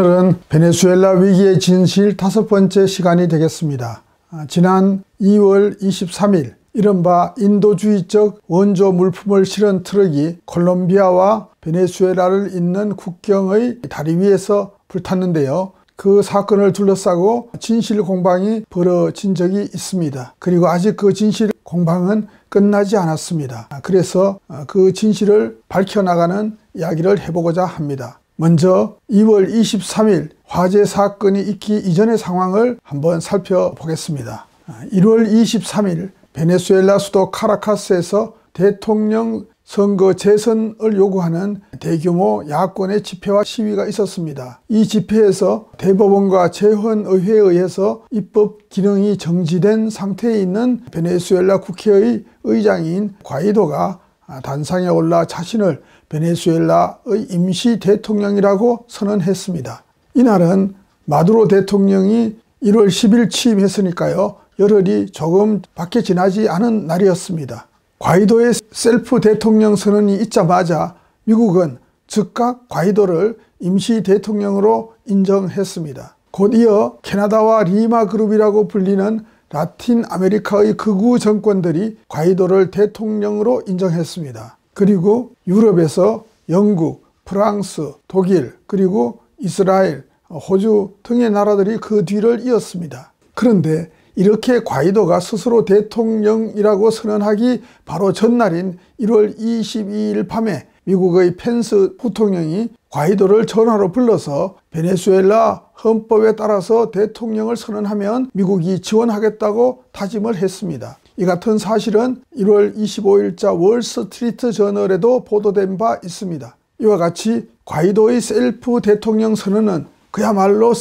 오늘은 베네수엘라 위기의 진실 5번째 시간이 되겠습니다. 지난 2월 23일 이른바 인도주의적 원조 물품을 실은 트럭이 콜롬비아와 베네수엘라를 잇는 국경의 다리 위에서 불탔는데요. 그 사건을 둘러싸고 진실 공방이 벌어진 적이 있습니다. 그리고 아직 그 진실 공방은 끝나지 않았습니다. 그래서 그 진실을 밝혀나가는 이야기를 해보고자 합니다. 먼저 2월 23일 화재 사건이 있기 이전의 상황을 한번 살펴보겠습니다. 1월 23일 베네수엘라 수도 카라카스에서 대통령 선거 재선을 요구하는 대규모 야권의 집회와 시위가 있었습니다. 이 집회에서 대법원과 재헌의회에 의해서 입법 기능이 정지된 상태에 있는 베네수엘라 국회의 의장인 과이도가 단상에 올라 자신을 베네수엘라의 임시 대통령이라고 선언했습니다. 이날은 마두로 대통령이 1월 10일 취임했으니까요. 열흘이 조금 밖에 지나지 않은 날이었습니다. 과이도의 셀프 대통령 선언이 있자마자 미국은 즉각 과이도를 임시 대통령으로 인정했습니다. 곧 이어 캐나다와 리마 그룹이라고 불리는 라틴 아메리카의 극우 정권들이 과이도를 대통령으로 인정했습니다. 그리고 유럽에서 영국, 프랑스, 독일, 그리고 이스라엘, 호주 등의 나라들이 그 뒤를 이었습니다. 그런데 이렇게 과이도가 스스로 대통령이라고 선언하기 바로 전날인 1월 22일 밤에 미국의 펜스 부통령이 과이도를 전화로 불러서 베네수엘라 헌법에 따라서 대통령을 선언하면 미국이 지원하겠다고 다짐을 했습니다. 이 같은 사실은 1월 25일자 월스트리트 저널에도 보도된 바 있습니다. 이와 같이 과이도의 셀프 대통령 선언은 그야말로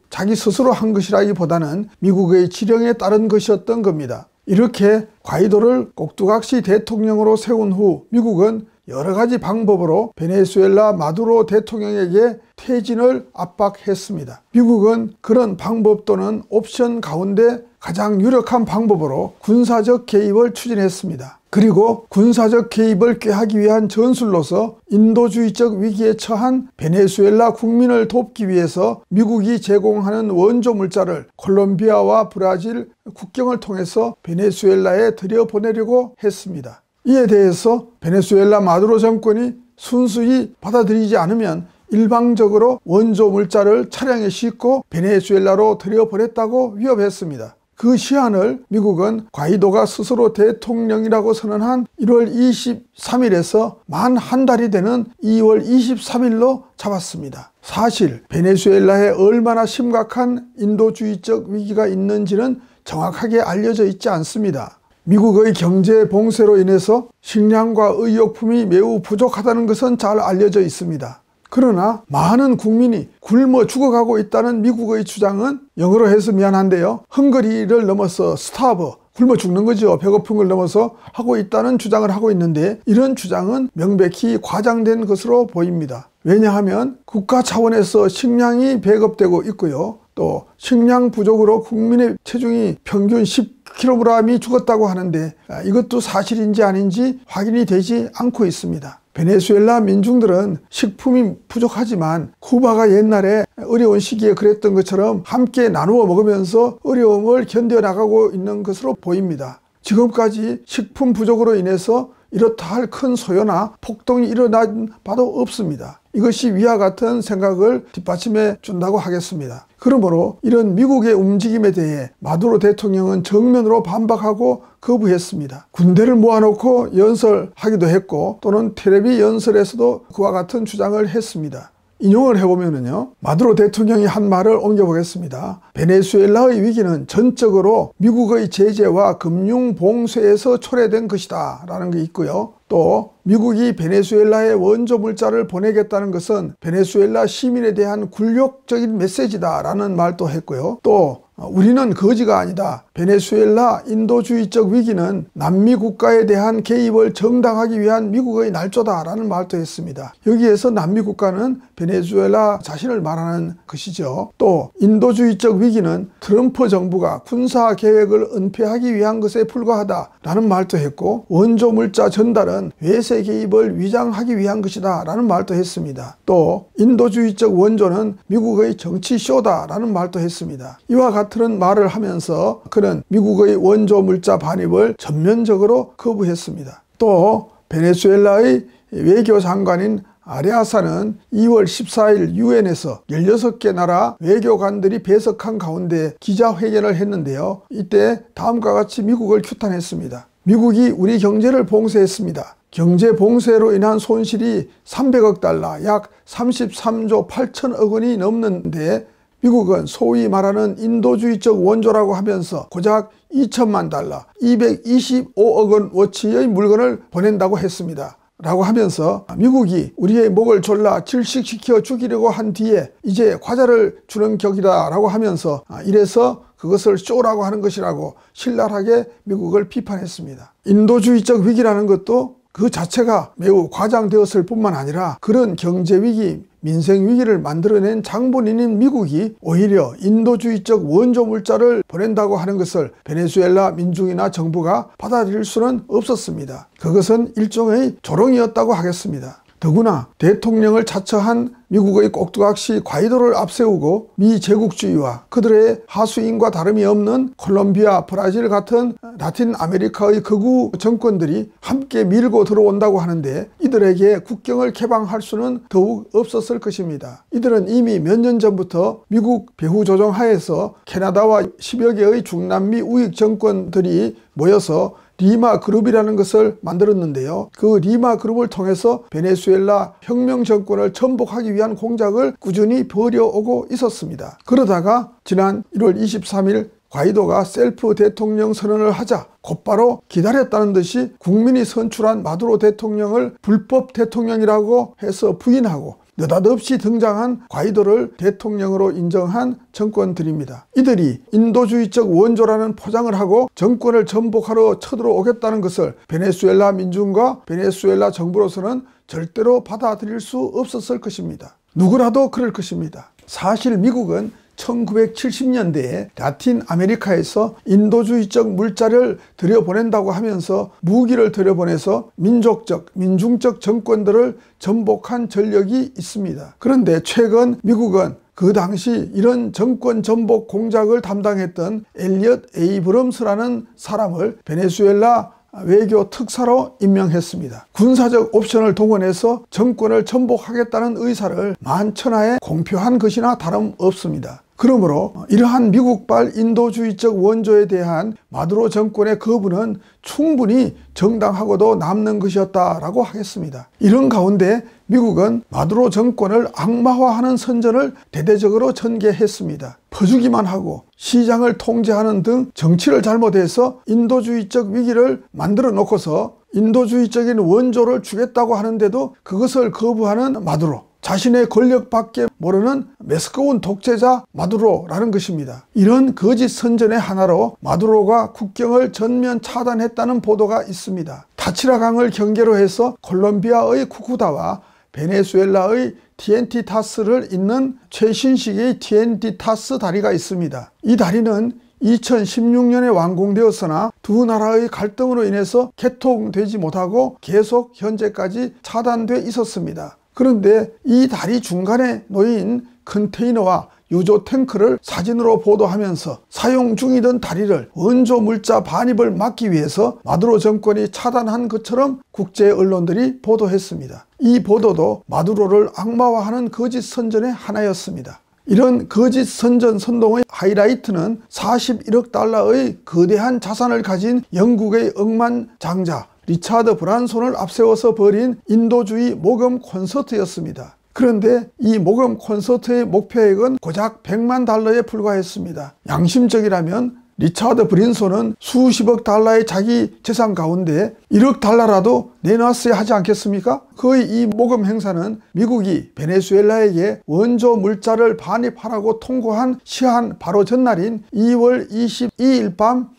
자기 스스로 한 것이라기보다는 미국의 지령에 따른 것이었던 겁니다. 이렇게 과이도를 꼭두각시 대통령으로 세운 후 미국은 여러 가지 방법으로 베네수엘라 마두로 대통령에게 퇴진을 압박했습니다. 미국은 그런 방법 또는 옵션 가운데 가장 유력한 방법으로 군사적 개입을 추진했습니다. 그리고 군사적 개입을 꾀하기 위한 전술로서 인도주의적 위기에 처한 베네수엘라 국민을 돕기 위해서 미국이 제공하는 원조 물자를 콜롬비아와 브라질 국경을 통해서 베네수엘라에 들여보내려고 했습니다. 이에 대해서 베네수엘라 마두로 정권이 순수히 받아들이지 않으면 일방적으로 원조 물자를 차량에 싣고 베네수엘라로 들여보냈다고 위협했습니다. 그 시한을 미국은 과이도가 스스로 대통령이라고 선언한 1월 23일에서 만 한 달이 되는 2월 23일로 잡았습니다. 사실 베네수엘라에 얼마나 심각한 인도주의적 위기가 있는지는 정확하게 알려져 있지 않습니다. 미국의 경제 봉쇄로 인해서 식량과 의료품이 매우 부족하다는 것은 잘 알려져 있습니다. 그러나 많은 국민이 굶어 죽어가고 있다는 미국의 주장은 영어로 해서 미안한데요. 헝거리를 넘어서 스타브, 굶어 죽는 거죠. 배고픈 걸 넘어서 하고 있다는 주장을 하고 있는데 이런 주장은 명백히 과장된 것으로 보입니다. 왜냐하면 국가 차원에서 식량이 배급되고 있고요. 또 식량 부족으로 국민의 체중이 평균 10kg이 죽었다고 하는데 이것도 사실인지 아닌지 확인이 되지 않고 있습니다. 베네수엘라 민중들은 식품이 부족하지만 쿠바가 옛날에 어려운 시기에 그랬던 것처럼 함께 나누어 먹으면서 어려움을 견뎌나가고 있는 것으로 보입니다. 지금까지 식품 부족으로 인해서 이렇다 할 큰 소요나 폭동이 일어난 바도 없습니다. 이것이 위와 같은 생각을 뒷받침해 준다고 하겠습니다. 그러므로 이런 미국의 움직임에 대해 마두로 대통령은 정면으로 반박하고 거부했습니다. 군대를 모아놓고 연설하기도 했고 또는 텔레비 연설에서도 그와 같은 주장을 했습니다. 인용을 해보면요. 마두로 대통령이 한 말을 옮겨보겠습니다. 베네수엘라의 위기는 전적으로 미국의 제재와 금융 봉쇄에서 초래된 것이다 라는 게 있고요. 또 미국이 베네수엘라에 원조 물자를 보내겠다는 것은 베네수엘라 시민에 대한 굴욕적인 메시지다 라는 말도 했고요. 또 우리는 거지가 아니다. 베네수엘라 인도주의적 위기는 남미 국가에 대한 개입을 정당하기 위한 미국의 날조다라는 말도 했습니다. 여기에서 남미 국가는 베네수엘라 자신을 말하는 것이죠. 또 인도주의적 위기는 트럼프 정부가 군사 계획을 은폐하기 위한 것에 불과하다라는 말도 했고, 원조 물자 전달은 외세 개입을 위장하기 위한 것이다 라는 말도 했습니다. 또 인도주의적 원조는 미국의 정치 쇼다라는 말도 했습니다. 이와 같은 말을 하면서 그는 미국의 원조 물자 반입을 전면적으로 거부했습니다. 또 베네수엘라의 외교장관인 아레아사는 2월 14일 유엔에서 16개 나라 외교관들이 배석한 가운데 기자회견을 했는데요. 이때 다음과 같이 미국을 규탄했습니다. 미국이 우리 경제를 봉쇄했습니다. 경제 봉쇄로 인한 손실이 300억 달러, 약 33조 8천억 원이 넘는데 미국은 소위 말하는 인도주의적 원조라고 하면서 고작 2천만 달러, 225억 원 어치의 물건을 보낸다고 했습니다. 라고 하면서 미국이 우리의 목을 졸라 질식시켜 죽이려고 한 뒤에 이제 과자를 주는 격이다 라고 하면서 이래서 그것을 쇼라고 하는 것이라고 신랄하게 미국을 비판했습니다. 인도주의적 위기라는 것도 그 자체가 매우 과장되었을 뿐만 아니라 그런 경제위기, 민생위기를 만들어낸 장본인인 미국이 오히려 인도주의적 원조 물자를 보낸다고 하는 것을 베네수엘라 민중이나 정부가 받아들일 수는 없었습니다. 그것은 일종의 조롱이었다고 하겠습니다. 더구나 대통령을 자처한 미국의 꼭두각시 과이도를 앞세우고 미 제국주의와 그들의 하수인과 다름이 없는 콜롬비아, 브라질 같은 라틴 아메리카의 극우 정권들이 함께 밀고 들어온다고 하는데 이들에게 국경을 개방할 수는 더욱 없었을 것입니다. 이들은 이미 몇 년 전부터 미국 배후 조정 하에서 캐나다와 10여 개의 중남미 우익 정권들이 모여서 리마 그룹이라는 것을 만들었는데요. 그 리마 그룹을 통해서 베네수엘라 혁명 정권을 전복하기 위한 공작을 꾸준히 벌여오고 있었습니다. 그러다가 지난 1월 23일 과이도가 셀프 대통령 선언을 하자 곧바로 기다렸다는 듯이 국민이 선출한 마두로 대통령을 불법 대통령이라고 해서 부인하고 느닷없이 등장한 과이도를 대통령으로 인정한 정권들입니다. 이들이 인도주의적 원조라는 포장을 하고 정권을 전복하러 쳐들어오겠다는 것을 베네수엘라 민중과 베네수엘라 정부로서는 절대로 받아들일 수 없었을 것입니다. 누구라도 그럴 것입니다. 사실 미국은 1970년대에 라틴 아메리카에서 인도주의적 물자를 들여보낸다고 하면서 무기를 들여보내서 민족적, 민중적 정권들을 전복한 전력이 있습니다. 그런데 최근 미국은 그 당시 이런 정권 전복 공작을 담당했던 엘리엇 에이브럼스라는 사람을 베네수엘라 외교 특사로 임명했습니다. 군사적 옵션을 동원해서 정권을 전복하겠다는 의사를 만천하에 공표한 것이나 다름없습니다. 그러므로 이러한 미국발 인도주의적 원조에 대한 마두로 정권의 거부는 충분히 정당하고도 남는 것이었다라고 하겠습니다. 이런 가운데 미국은 마두로 정권을 악마화하는 선전을 대대적으로 전개했습니다. 퍼주기만 하고 시장을 통제하는 등 정치를 잘못해서 인도주의적 위기를 만들어 놓고서 인도주의적인 원조를 주겠다고 하는데도 그것을 거부하는 마두로, 자신의 권력밖에 모르는 메스꺼운 독재자 마두로라는 것입니다. 이런 거짓 선전의 하나로 마두로가 국경을 전면 차단했다는 보도가 있습니다. 타치라 강을 경계로 해서 콜롬비아의 쿠쿠다와 베네수엘라의 티엔티타스를 잇는 최신식의 티엔티타스 다리가 있습니다. 이 다리는 2016년에 완공되었으나 두 나라의 갈등으로 인해서 개통되지 못하고 계속 현재까지 차단돼 있었습니다. 그런데 이 다리 중간에 놓인 컨테이너와 유조 탱크를 사진으로 보도하면서 사용 중이던 다리를 원조 물자 반입을 막기 위해서 마두로 정권이 차단한 것처럼 국제 언론들이 보도했습니다. 이 보도도 마두로를 악마화하는 거짓 선전의 하나였습니다. 이런 거짓 선전 선동의 하이라이트는 41억 달러의 거대한 자산을 가진 영국의 억만장자 리차드 브란손을 앞세워서 벌인 인도주의 모금 콘서트였습니다. 그런데 이 모금 콘서트의 목표액은 고작 100만 달러에 불과했습니다. 양심적이라면 리차드 브린손은 수십억 달러의 자기 재산 가운데 1억 달러라도 내놨어야 하지 않겠습니까? 그의 이 모금 행사는 미국이 베네수엘라에게 원조 물자를 반입하라고 통고한 시한 바로 전날인 2월 22일 밤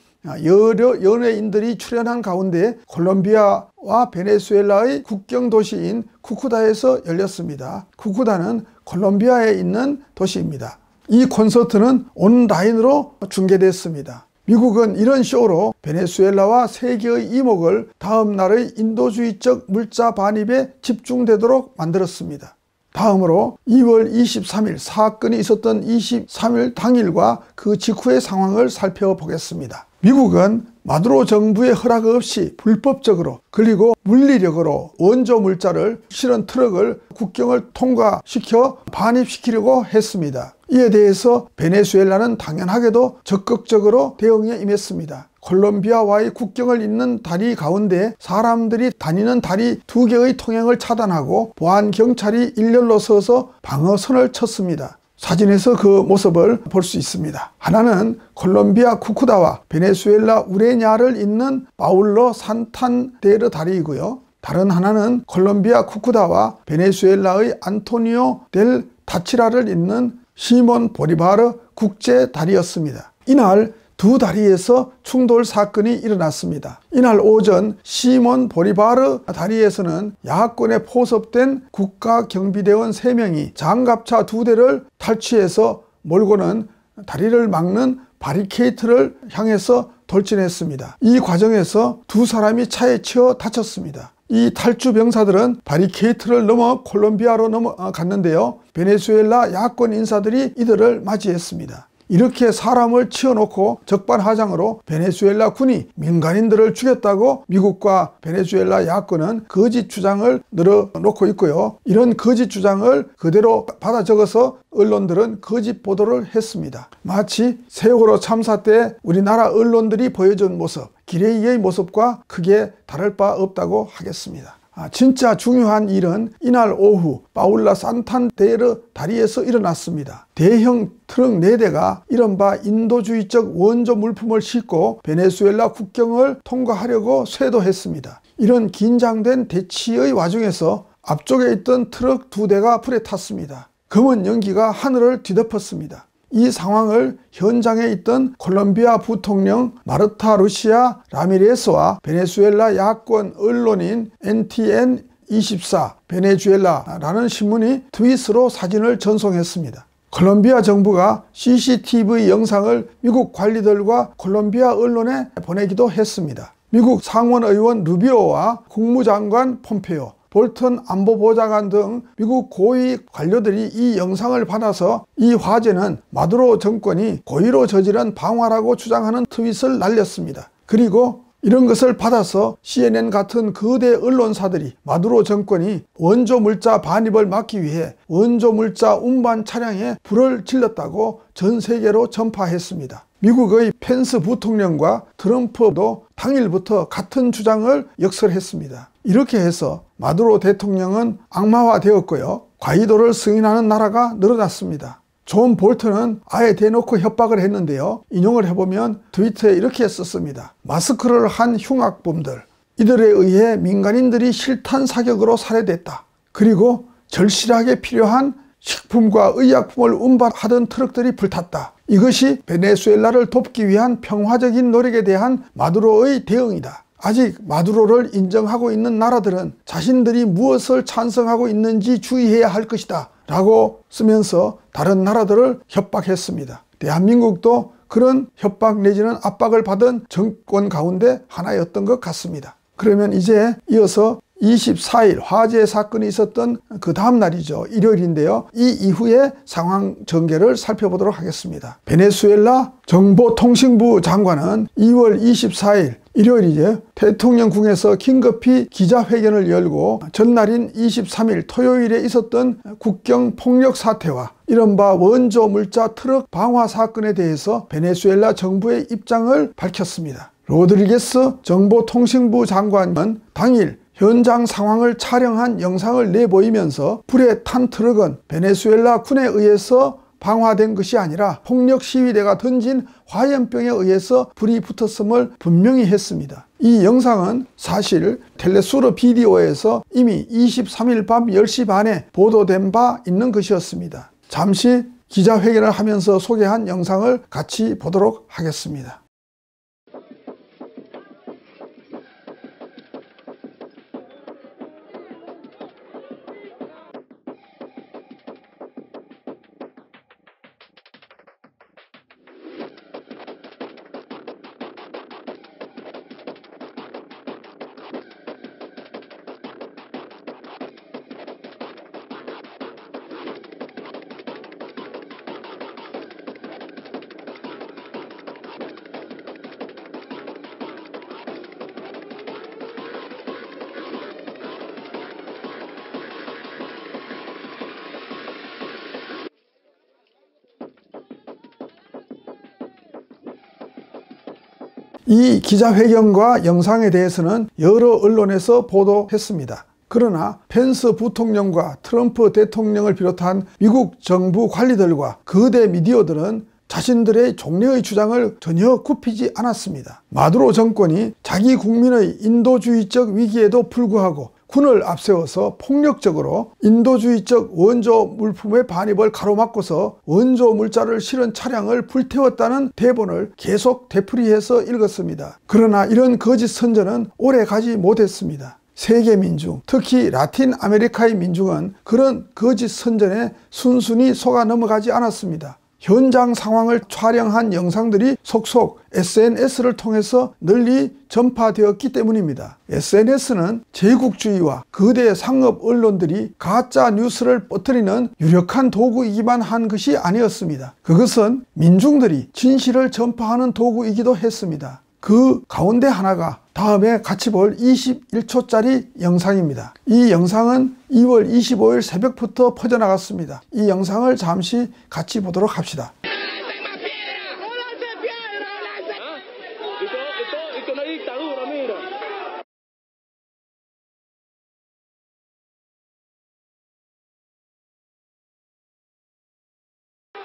여러 연예인들이 출연한 가운데 콜롬비아와 베네수엘라의 국경 도시인 쿠쿠다에서 열렸습니다. 쿠쿠다는 콜롬비아에 있는 도시입니다. 이 콘서트는 온라인으로 중계됐습니다. 미국은 이런 쇼로 베네수엘라와 세계의 이목을 다음 날의 인도주의적 물자 반입에 집중되도록 만들었습니다. 다음으로 2월 23일 사건이 있었던 23일 당일과 그 직후의 상황을 살펴보겠습니다. 미국은 마두로 정부의 허락 없이 불법적으로 그리고 물리력으로 원조 물자를 실은 트럭을 국경을 통과시켜 반입시키려고 했습니다. 이에 대해서 베네수엘라는 당연하게도 적극적으로 대응에 임했습니다. 콜롬비아와의 국경을 잇는 다리 가운데 사람들이 다니는 다리 2개의 통행을 차단하고 보안경찰이 일렬로 서서 방어선을 쳤습니다. 사진에서 그 모습을 볼 수 있습니다. 하나는 콜롬비아 쿠쿠다와 베네수엘라 우레냐를 잇는 파울로 산탄데르 다리이고요. 다른 하나는 콜롬비아 쿠쿠다와 베네수엘라의 안토니오 델 타치라를 잇는 시몬 보리바르 국제 다리였습니다. 이날 두 다리에서 충돌 사건이 일어났습니다. 이날 오전 시몬 보리바르 다리에서는 야권에 포섭된 국가경비대원 3명이 장갑차 2대를 탈취해서 몰고는 다리를 막는 바리케이트를 향해서 돌진했습니다. 이 과정에서 2사람이 차에 치여 다쳤습니다. 이 탈주 병사들은 바리케이트를 넘어 콜롬비아로 넘어갔는데요. 베네수엘라 야권 인사들이 이들을 맞이했습니다. 이렇게 사람을 치워놓고 적반하장으로 베네수엘라 군이 민간인들을 죽였다고 미국과 베네수엘라 야권은 거짓 주장을 늘어놓고 있고요. 이런 거짓 주장을 그대로 받아 적어서 언론들은 거짓 보도를 했습니다. 마치 세월호 참사 때 우리나라 언론들이 보여준 모습, 기레이의 모습과 크게 다를 바 없다고 하겠습니다. 진짜 중요한 일은 이날 오후 파울라 산탄데르 다리에서 일어났습니다. 대형 트럭 4대가 이른바 인도주의적 원조 물품을 싣고 베네수엘라 국경을 통과하려고 쇄도했습니다. 이런 긴장된 대치의 와중에서 앞쪽에 있던 트럭 2대가 불에 탔습니다. 검은 연기가 하늘을 뒤덮었습니다. 이 상황을 현장에 있던 콜롬비아 부통령 마르타 루시아 라미레스와 베네수엘라 야권 언론인 NTN24 베네수엘라라는 신문이 트윗으로 사진을 전송했습니다. 콜롬비아 정부가 CCTV 영상을 미국 관리들과 콜롬비아 언론에 보내기도 했습니다. 미국 상원의원 루비오와 국무장관 폼페오, 볼턴 안보보좌관 등 미국 고위 관료들이 이 영상을 받아서 이 화제는 마두로 정권이 고의로 저지른 방화라고 주장하는 트윗을 날렸습니다. 그리고 이런 것을 받아서 CNN 같은 거대 언론사들이 마두로 정권이 원조 물자 반입을 막기 위해 원조 물자 운반 차량에 불을 질렀다고 전 세계로 전파했습니다. 미국의 펜스 부통령과 트럼프도 당일부터 같은 주장을 역설했습니다. 이렇게 해서 마두로 대통령은 악마화되었고요. 과이도를 승인하는 나라가 늘어났습니다. 존 볼턴은 아예 대놓고 협박을 했는데요. 인용을 해보면 트위터에 이렇게 썼습니다. 마스크를 한 흉악범들, 이들에 의해 민간인들이 실탄 사격으로 살해됐다. 그리고 절실하게 필요한 식품과 의약품을 운반하던 트럭들이 불탔다. 이것이 베네수엘라를 돕기 위한 평화적인 노력에 대한 마두로의 대응이다. 아직 마두로를 인정하고 있는 나라들은 자신들이 무엇을 찬성하고 있는지 주의해야 할 것이다 라고 쓰면서 다른 나라들을 협박했습니다. 대한민국도 그런 협박 내지는 압박을 받은 정권 가운데 하나였던 것 같습니다. 그러면 이제 이어서 24일 화재 사건이 있었던 그 다음 날이죠. 일요일인데요. 이 이후의 상황 전개를 살펴보도록 하겠습니다. 베네수엘라 정보통신부 장관은 2월 24일 일요일이죠. 대통령궁에서 긴급히 기자회견을 열고 전날인 23일 토요일에 있었던 국경 폭력 사태와 이른바 원조 물자 트럭 방화 사건에 대해서 베네수엘라 정부의 입장을 밝혔습니다. 로드리게스 정보통신부 장관은 당일 현장 상황을 촬영한 영상을 내보이면서 불에 탄 트럭은 베네수엘라 군에 의해서 방화된 것이 아니라 폭력 시위대가 던진 화염병에 의해서 불이 붙었음을 분명히 했습니다. 이 영상은 사실 텔레수르 비디오에서 이미 23일 밤 10시 반에 보도된 바 있는 것이었습니다. 잠시 기자회견을 하면서 소개한 영상을 같이 보도록 하겠습니다. 이 기자회견과 영상에 대해서는 여러 언론에서 보도했습니다. 그러나 펜스 부통령과 트럼프 대통령을 비롯한 미국 정부 관리들과 거대 미디어들은 자신들의 종래의 주장을 전혀 굽히지 않았습니다. 마두로 정권이 자기 국민의 인도주의적 위기에도 불구하고 군을 앞세워서 폭력적으로 인도주의적 원조 물품의 반입을 가로막고서 원조 물자를 실은 차량을 불태웠다는 대본을 계속 되풀이해서 읽었습니다. 그러나 이런 거짓 선전은 오래 가지 못했습니다. 세계 민중, 특히 라틴 아메리카의 민중은 그런 거짓 선전에 순순히 속아 넘어가지 않았습니다. 현장 상황을 촬영한 영상들이 속속 SNS를 통해서 널리 전파되었기 때문입니다. SNS는 제국주의와 거대 상업 언론들이 가짜 뉴스를 퍼뜨리는 유력한 도구이기만 한 것이 아니었습니다. 그것은 민중들이 진실을 전파하는 도구이기도 했습니다. 그 가운데 하나가 다음에 같이 볼 21초짜리 영상입니다. 이 영상은 2월 25일 새벽부터 퍼져나갔습니다. 이 영상을 잠시 같이 보도록 합시다.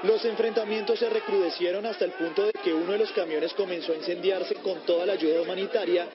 Los enfrentamientos se recrudecieron hasta el punto de que uno de los camiones comenzó a incendiarse con toda la ayuda humanitaria.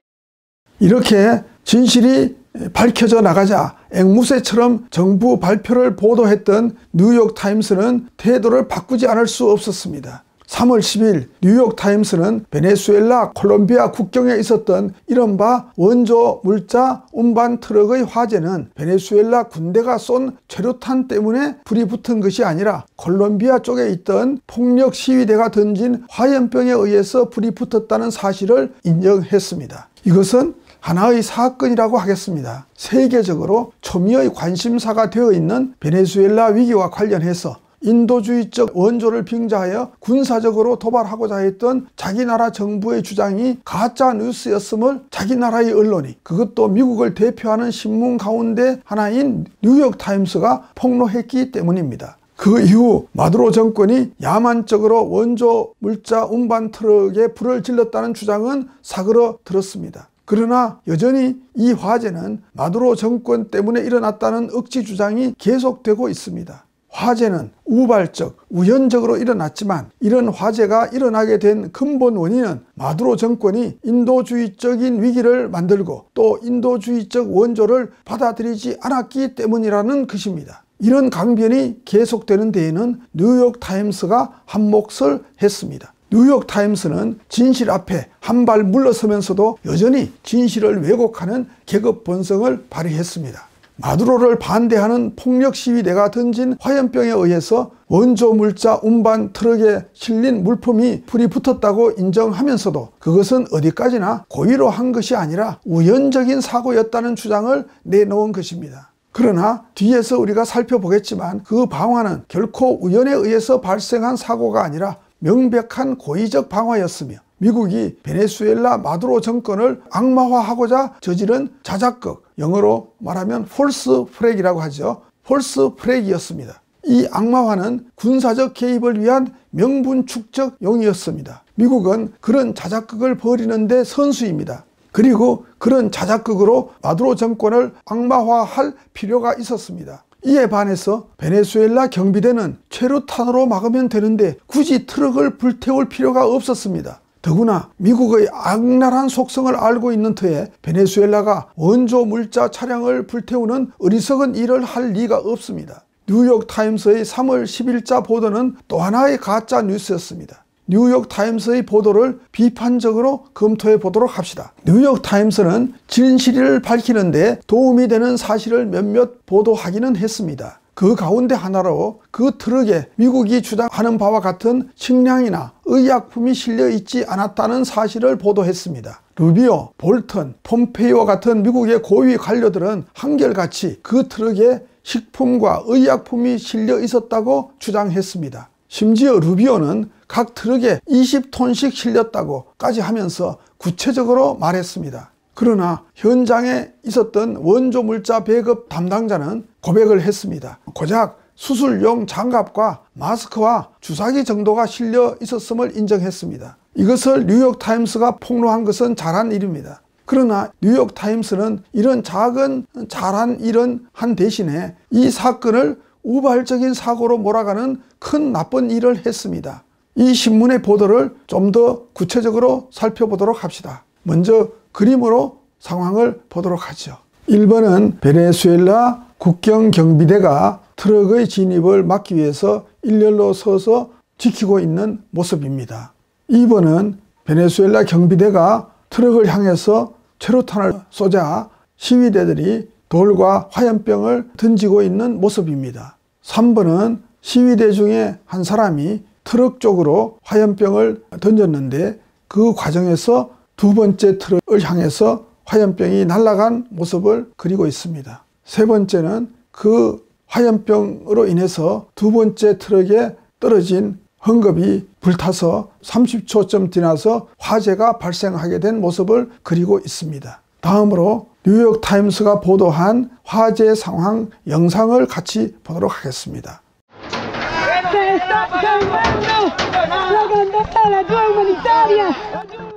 이렇게 진실이 밝혀져 나가자 앵무새처럼 정부 발표를 보도했던 뉴욕타임스는 태도를 바꾸지 않을 수 없었습니다. 3월 10일 뉴욕타임스는 베네수엘라 콜롬비아 국경에 있었던 이른바 원조 물자 운반 트럭의 화재는 베네수엘라 군대가 쏜 최루탄 때문에 불이 붙은 것이 아니라 콜롬비아 쪽에 있던 폭력 시위대가 던진 화염병에 의해서 불이 붙었다는 사실을 인정했습니다. 이것은 하나의 사건이라고 하겠습니다. 세계적으로 초미의 관심사가 되어 있는 베네수엘라 위기와 관련해서 인도주의적 원조를 빙자하여 군사적으로 도발하고자 했던 자기 나라 정부의 주장이 가짜 뉴스였음을 자기 나라의 언론이, 그것도 미국을 대표하는 신문 가운데 하나인 뉴욕타임스가 폭로했기 때문입니다. 그 이후 마두로 정권이 야만적으로 원조 물자 운반 트럭에 불을 질렀다는 주장은 사그러들었습니다. 그러나 여전히 이 화재는 마두로 정권 때문에 일어났다는 억지 주장이 계속되고 있습니다. 화재는 우발적, 우연적으로 일어났지만 이런 화재가 일어나게 된 근본 원인은 마두로 정권이 인도주의적인 위기를 만들고 또 인도주의적 원조를 받아들이지 않았기 때문이라는 것입니다. 이런 강변이 계속되는 데에는 뉴욕타임스가 한 몫을 했습니다. 뉴욕타임스는 진실 앞에 한 발 물러서면서도 여전히 진실을 왜곡하는 계급 본성을 발휘했습니다. 마두로를 반대하는 폭력 시위대가 던진 화염병에 의해서 원조 물자 운반 트럭에 실린 물품이 불이 붙었다고 인정하면서도 그것은 어디까지나 고의로 한 것이 아니라 우연적인 사고였다는 주장을 내놓은 것입니다. 그러나 뒤에서 우리가 살펴보겠지만 그 방화는 결코 우연에 의해서 발생한 사고가 아니라 명백한 고의적 방화였으며 미국이 베네수엘라 마두로 정권을 악마화하고자 저지른 자작극, 영어로 말하면 폴스 플래그라고 하죠. 폴스 플래그였습니다. 이 악마화는 군사적 개입을 위한 명분 축적용이었습니다. 미국은 그런 자작극을 벌이는 데 선수입니다. 그리고 그런 자작극으로 마두로 정권을 악마화할 필요가 있었습니다. 이에 반해서 베네수엘라 경비대는 최루탄으로 막으면 되는데 굳이 트럭을 불태울 필요가 없었습니다. 더구나 미국의 악랄한 속성을 알고 있는 터에 베네수엘라가 원조 물자 차량을 불태우는 어리석은 일을 할 리가 없습니다. 뉴욕타임스의 3월 10일자 보도는 또 하나의 가짜 뉴스였습니다. 뉴욕타임스의 보도를 비판적으로 검토해 보도록 합시다. 뉴욕타임스는 진실을 밝히는데 도움이 되는 사실을 몇몇 보도하기는 했습니다. 그 가운데 하나로 그 트럭에 미국이 주장하는 바와 같은 식량이나 의약품이 실려 있지 않았다는 사실을 보도했습니다. 루비오, 볼턴, 폼페이오와 같은 미국의 고위 관료들은 한결같이 그 트럭에 식품과 의약품이 실려 있었다고 주장했습니다. 심지어 루비오는 각 트럭에 20톤씩 실렸다고까지 하면서 구체적으로 말했습니다. 그러나 현장에 있었던 원조 물자 배급 담당자는 고백을 했습니다. 고작 수술용 장갑과 마스크와 주사기 정도가 실려 있었음을 인정했습니다. 이것을 뉴욕타임스가 폭로한 것은 잘한 일입니다. 그러나 뉴욕타임스는 이런 작은 잘한 일은 한 대신에 이 사건을 우발적인 사고로 몰아가는 큰 나쁜 일을 했습니다. 이 신문의 보도를 좀 더 구체적으로 살펴보도록 합시다. 먼저 그림으로 상황을 보도록 하죠. 1번은 베네수엘라 국경경비대가 트럭의 진입을 막기 위해서 일렬로 서서 지키고 있는 모습입니다. 2번은 베네수엘라 경비대가 트럭을 향해서 최루탄을 쏘자 시위대들이 돌과 화염병을 던지고 있는 모습입니다. 3번은 시위대 중에 한 사람이 트럭 쪽으로 화염병을 던졌는데 그 과정에서 두 번째 트럭을 향해서 화염병이 날아간 모습을 그리고 있습니다. 세 번째는 그 화염병으로 인해서 두 번째 트럭에 떨어진 헝겊이 불타서 30초쯤 지나서 화재가 발생하게 된 모습을 그리고 있습니다. 다음으로 뉴욕타임스가 보도한 화재 상황 영상을 같이 보도록 하겠습니다.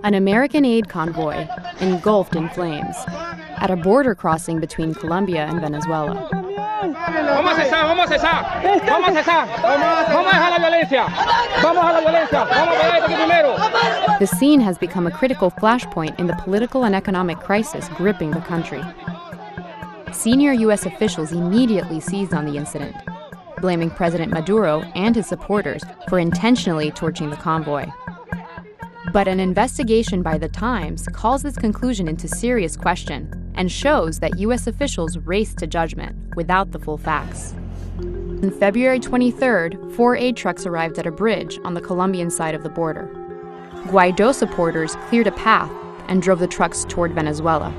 An American aid convoy engulfed in flames at a border crossing between Colombia and Venezuela. Vamos a cesar, vamos a cesar, vamos a cesar, vamos a dejar la violencia, vamos a la violencia, vamos a parar esto primero. The scene has become a critical flashpoint in the political and economic crisis gripping the country. Senior U.S. officials immediately seized on the incident, blaming President Maduro and his supporters for intentionally torching the convoy. But an investigation by The Times calls this conclusion into serious question and shows that U.S. officials raced to judgment without the full facts. On February 23rd, 4 aid trucks arrived at a bridge on the Colombian side of the border. Guaidó supporters cleared a path and drove the trucks toward Venezuela.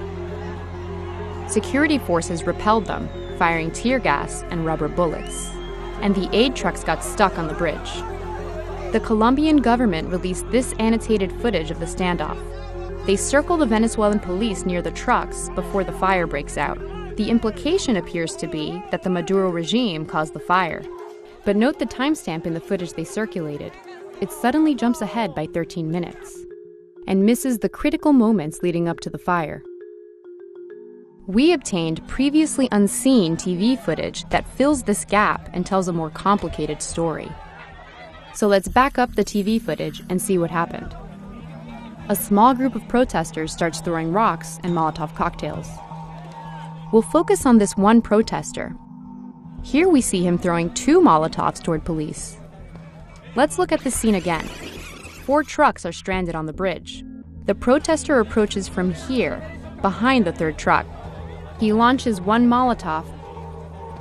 Security forces repelled them, firing tear gas and rubber bullets, and the aid trucks got stuck on the bridge. The Colombian government released this annotated footage of the standoff. They circle the Venezuelan police near the trucks before the fire breaks out. The implication appears to be that the Maduro regime caused the fire. But note the timestamp in the footage they circulated. It suddenly jumps ahead by 13 minutes and misses the critical moments leading up to the fire. We obtained previously unseen TV footage that fills this gap and tells a more complicated story. So let's back up the TV footage and see what happened. A small group of protesters starts throwing rocks and Molotov cocktails. We'll focus on this one protester. Here we see him throwing 2 Molotovs toward police. Let's look at this scene again. 4 trucks are stranded on the bridge. The protester approaches from here, behind the 3rd truck. He launches 1 Molotov,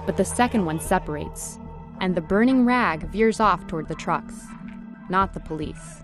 but the second one separates, and the burning rag veers off toward the trucks, not the police.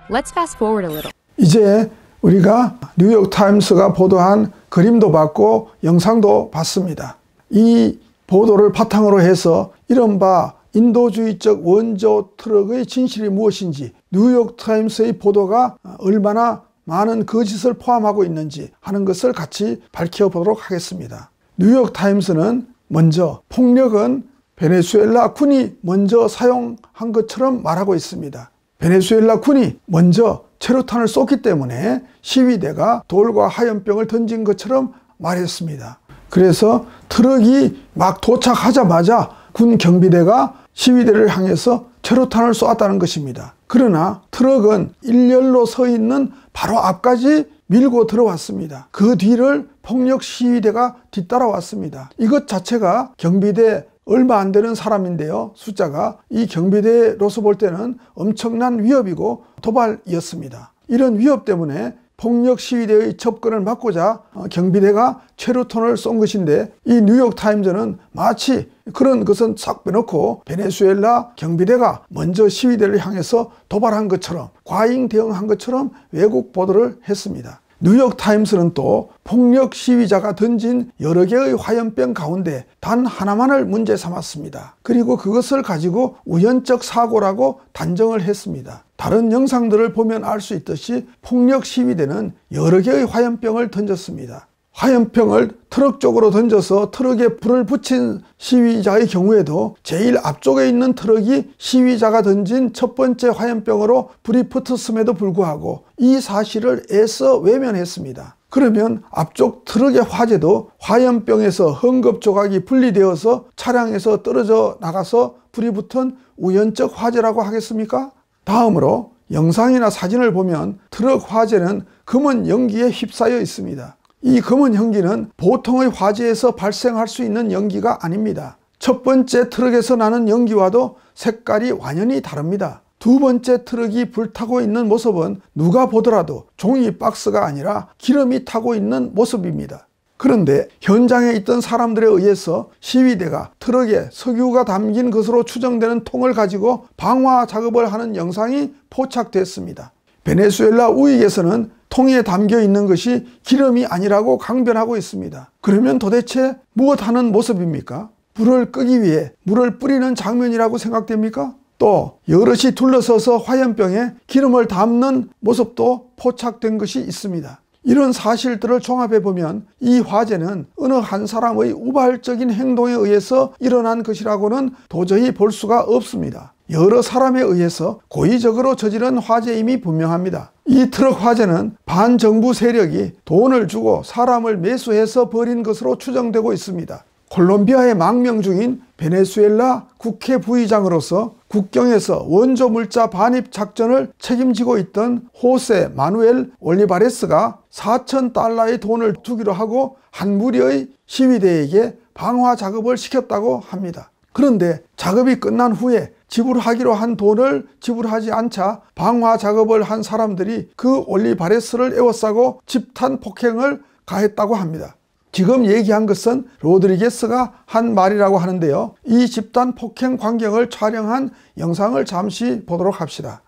Let's fast forward a little. 이제 우리가 뉴욕타임스가 보도한 그림도 봤고 영상도 봤습니다. 이 보도를 바탕으로 해서 이른바 인도주의적 원조 트럭의 진실이 무엇인지, 뉴욕타임스의 보도가 얼마나 많은 거짓을 포함하고 있는지 하는 것을 같이 밝혀보도록 하겠습니다. 뉴욕타임스는 먼저 폭력은 베네수엘라 군이 먼저 사용한 것처럼 말하고 있습니다. 베네수엘라 군이 먼저 최루탄을 쏘기 때문에 시위대가 돌과 화염병을 던진 것처럼 말했습니다. 그래서 트럭이 막 도착하자마자 군 경비대가 시위대를 향해서 최루탄을 쏘았다는 것입니다. 그러나 트럭은 일렬로 서 있는 바로 앞까지 밀고 들어왔습니다. 그 뒤를 폭력 시위대가 뒤따라왔습니다. 이것 자체가 경비대 얼마 안 되는 사람인데요. 숫자가 이 경비대로서 볼 때는 엄청난 위협이고 도발이었습니다. 이런 위협 때문에 폭력 시위대의 접근을 막고자 경비대가 최루탄을 쏜 것인데, 이 뉴욕타임즈는 마치 그런 것은 싹 빼놓고 베네수엘라 경비대가 먼저 시위대를 향해서 도발한 것처럼, 과잉 대응한 것처럼 왜곡 보도를 했습니다. 뉴욕타임스는 또 폭력 시위자가 던진 여러 개의 화염병 가운데 단 하나만을 문제 삼았습니다. 그리고 그것을 가지고 우연적 사고라고 단정을 했습니다. 다른 영상들을 보면 알 수 있듯이 폭력 시위대는 여러 개의 화염병을 던졌습니다. 화염병을 트럭 쪽으로 던져서 트럭에 불을 붙인 시위자의 경우에도 제일 앞쪽에 있는 트럭이 시위자가 던진 첫 번째 화염병으로 불이 붙었음에도 불구하고 이 사실을 애써 외면했습니다. 그러면 앞쪽 트럭의 화재도 화염병에서 헝겊 조각이 분리되어서 차량에서 떨어져 나가서 불이 붙은 우연적 화재라고 하겠습니까? 다음으로 영상이나 사진을 보면 트럭 화재는 검은 연기에 휩싸여 있습니다. 이 검은 연기는 보통의 화재에서 발생할 수 있는 연기가 아닙니다. 첫 번째 트럭에서 나는 연기와도 색깔이 완연히 다릅니다. 두 번째 트럭이 불타고 있는 모습은 누가 보더라도 종이 박스가 아니라 기름이 타고 있는 모습입니다. 그런데 현장에 있던 사람들에 의해서 시위대가 트럭에 석유가 담긴 것으로 추정되는 통을 가지고 방화 작업을 하는 영상이 포착됐습니다. 베네수엘라 우익에서는 통에 담겨 있는 것이 기름이 아니라고 강변하고 있습니다. 그러면 도대체 무엇하는 모습입니까? 불을 끄기 위해 물을 뿌리는 장면이라고 생각됩니까? 또 여럿이 둘러서서 화염병에 기름을 담는 모습도 포착된 것이 있습니다. 이런 사실들을 종합해보면 이 화재는 어느 한 사람의 우발적인 행동에 의해서 일어난 것이라고는 도저히 볼 수가 없습니다. 여러 사람에 의해서 고의적으로 저지른 화재임이 분명합니다. 이 트럭 화재는 반정부 세력이 돈을 주고 사람을 매수해서 벌인 것으로 추정되고 있습니다. 콜롬비아에 망명 중인 베네수엘라 국회 부의장으로서 국경에서 원조 물자 반입 작전을 책임지고 있던 호세 마누엘 올리바레스가 $4,000의 돈을 주기로 하고 한 무리의 시위대에게 방화 작업을 시켰다고 합니다. 그런데 작업이 끝난 후에 지불하기로 한 돈을 지불하지 않자 방화 작업을 한 사람들이 그 올리바레스를 에워싸고 집단 폭행을 가했다고 합니다. 지금 얘기한 것은 로드리게스가 한 말이라고 하는데요. 이 집단 폭행 광경을 촬영한 영상을 잠시 보도록 합시다.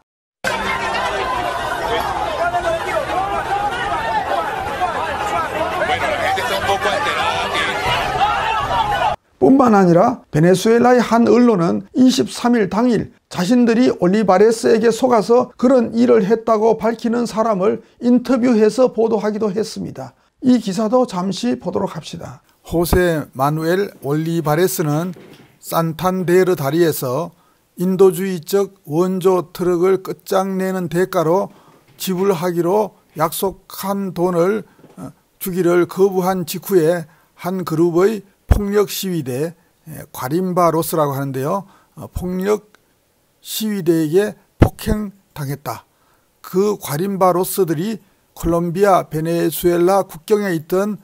뿐만 아니라 베네수엘라의 한 언론은 23일 당일 자신들이 올리바레스에게 속아서 그런 일을 했다고 밝히는 사람을 인터뷰해서 보도하기도 했습니다. 이 기사도 잠시 보도록 합시다. 호세 마누엘 올리바레스는 산탄데르 다리에서 인도주의적 원조 트럭을 끝장내는 대가로 지불하기로 약속한 돈을 주기를 거부한 직후에 한 그룹의 폭력 시위대 과림바로스라고 하는데요. 폭력 시위대에게 폭행당했다. 그 과림바로스들이 콜롬비아 베네수엘라 국경에 있던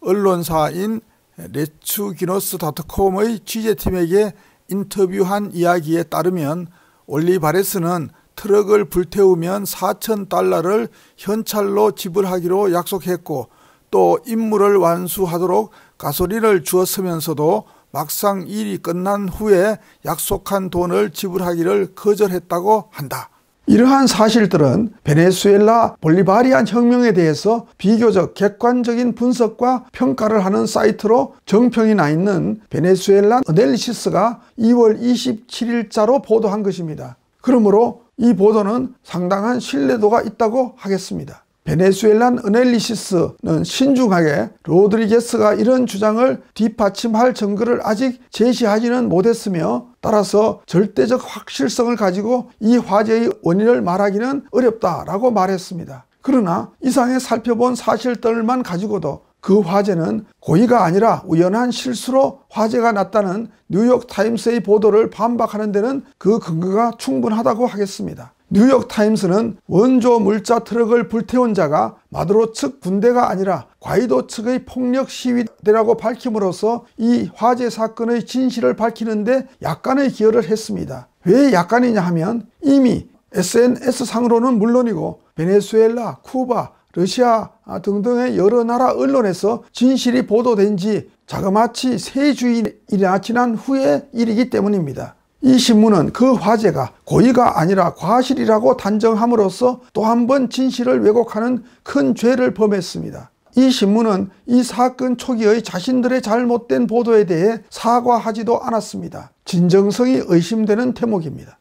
언론사인 레츠기노스닷컴의 취재팀에게 인터뷰한 이야기에 따르면 올리바레스는 트럭을 불태우면 $4,000를 현찰로 지불하기로 약속했고 또 임무를 완수하도록 가솔린을 주었으면서도 막상 일이 끝난 후에 약속한 돈을 지불하기를 거절했다고 한다. 이러한 사실들은 베네수엘라 볼리바리안 혁명에 대해서 비교적 객관적인 분석과 평가를 하는 사이트로 정평이 나 있는 베네수엘라 어널리시스가 2월 27일자로 보도한 것입니다. 그러므로 이 보도는 상당한 신뢰도가 있다고 하겠습니다. 베네수엘란 어널리시스는 신중하게 로드리게스가 이런 주장을 뒷받침할 증거를 아직 제시하지는 못했으며 따라서 절대적 확실성을 가지고 이 화재의 원인을 말하기는 어렵다라고 말했습니다. 그러나 이상에 살펴본 사실들만 가지고도 그 화재는 고의가 아니라 우연한 실수로 화재가 났다는 뉴욕타임스의 보도를 반박하는 데는 그 근거가 충분하다고 하겠습니다. 뉴욕타임스는 원조 물자 트럭을 불태운 자가 마두로 측 군대가 아니라 과이도 측의 폭력 시위대라고 밝힘으로써 이 화재 사건의 진실을 밝히는데 약간의 기여를 했습니다. 왜 약간이냐 하면 이미 SNS상으로는 물론이고 베네수엘라, 쿠바, 러시아 등등의 여러 나라 언론에서 진실이 보도된 지 자그마치 3주일이나 지난 후의 일이기 때문입니다. 이 신문은 그 화재가 고의가 아니라 과실이라고 단정함으로써 또 한 번 진실을 왜곡하는 큰 죄를 범했습니다. 이 신문은 이 사건 초기의 자신들의 잘못된 보도에 대해 사과하지도 않았습니다. 진정성이 의심되는 대목입니다.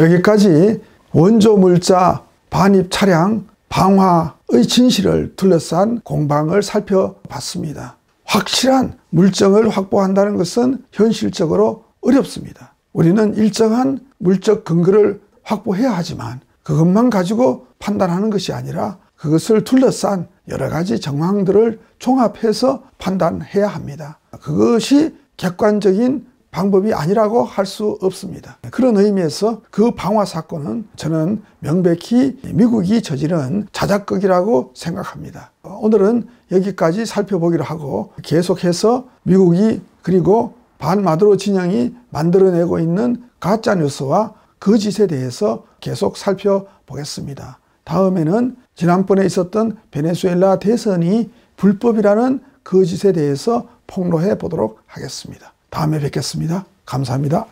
여기까지 원조 물자 반입 차량 방화의 진실을 둘러싼 공방을 살펴봤습니다. 확실한 물증을 확보한다는 것은 현실적으로 어렵습니다. 우리는 일정한 물적 근거를 확보해야 하지만 그것만 가지고 판단하는 것이 아니라 그것을 둘러싼 여러 가지 정황들을 종합해서 판단해야 합니다. 그것이 객관적인 방법이 아니라고 할 수 없습니다. 그런 의미에서 그 방화 사건은 저는 명백히 미국이 저지른 자작극이라고 생각합니다. 오늘은 여기까지 살펴보기로 하고 계속해서 미국이 그리고 반마두로 진영이 만들어내고 있는 가짜뉴스와 거짓에 대해서 계속 살펴보겠습니다. 다음에는 지난번에 있었던 베네수엘라 대선이 불법이라는 거짓에 대해서 폭로해 보도록 하겠습니다. 다음에 뵙겠습니다. 감사합니다.